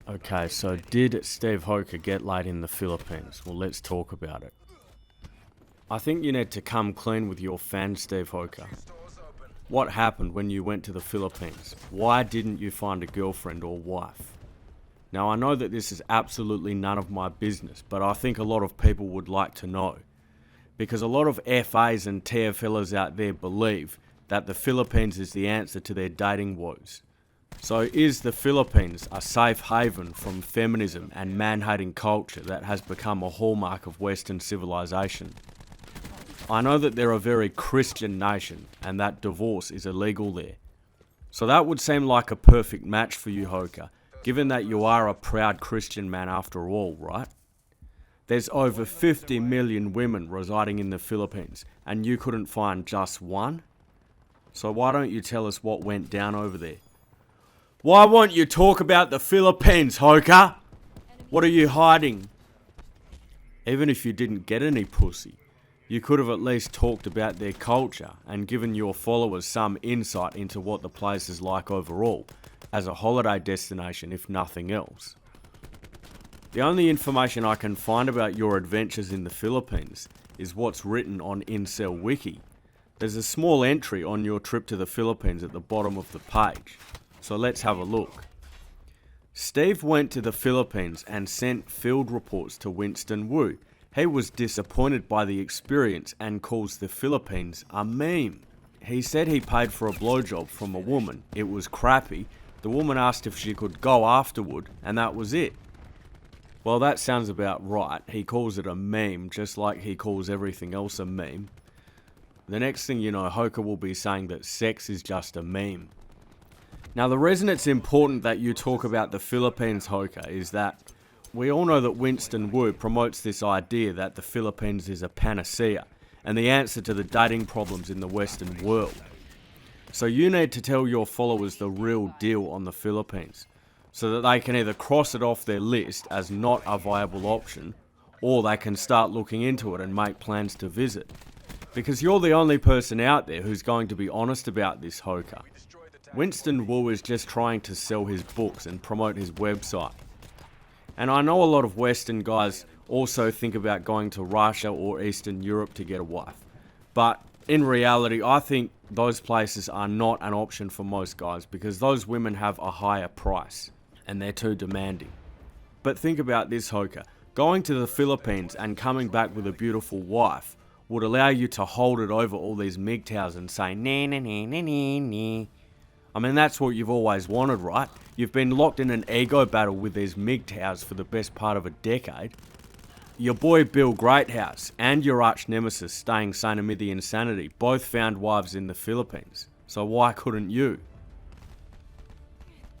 Okay, so did Steve Hoca get laid in the Philippines? Well, let's talk about it. I think you need to come clean with your fan, Steve Hoca. What happened when you went to the Philippines? Why didn't you find a girlfriend or wife? Now, I know that this is absolutely none of my business, but I think a lot of people would like to know. Because a lot of FAs and TFLers out there believe that the Philippines is the answer to their dating woes. So is the Philippines a safe haven from feminism and man-hating culture that has become a hallmark of Western civilization? I know that they're a very Christian nation and that divorce is illegal there. So that would seem like a perfect match for you, Hoca, given that you are a proud Christian man after all, right? There's over 50 million women residing in the Philippines and you couldn't find just one? So why don't you tell us what went down over there? Why won't you talk about the Philippines, Hoca? What are you hiding? Even if you didn't get any pussy, you could have at least talked about their culture and given your followers some insight into what the place is like overall, as a holiday destination if nothing else. The only information I can find about your adventures in the Philippines is what's written on Incel Wiki. There's a small entry on your trip to the Philippines at the bottom of the page. So let's have a look. Steve went to the Philippines and sent field reports to Winston Wu. He was disappointed by the experience and calls the Philippines a meme. He said he paid for a blowjob from a woman. It was crappy. The woman asked if she could go afterward, and that was it. Well, that sounds about right. He calls it a meme, just like he calls everything else a meme. The next thing you know, Hoca will be saying that sex is just a meme. Now, the reason it's important that you talk about the Philippines, Hoca, is that we all know that Winston Wu promotes this idea that the Philippines is a panacea and the answer to the dating problems in the Western world. So you need to tell your followers the real deal on the Philippines so that they can either cross it off their list as not a viable option or they can start looking into it and make plans to visit. Because you're the only person out there who's going to be honest about this, Hoca. Winston Wu is just trying to sell his books and promote his website. And I know a lot of Western guys also think about going to Russia or Eastern Europe to get a wife. But in reality, I think those places are not an option for most guys because those women have a higher price and they're too demanding. But think about this, Hoca. Going to the Philippines and coming back with a beautiful wife would allow you to hold it over all these MGTOWs and say, nah, nah, nah, nah, nah, nah. I mean, that's what you've always wanted, right? You've been locked in an ego battle with these MGTOWs for the best part of a decade. Your boy Bill Greathouse and your arch nemesis Staying Sane Amid the Insanity both found wives in the Philippines. So why couldn't you?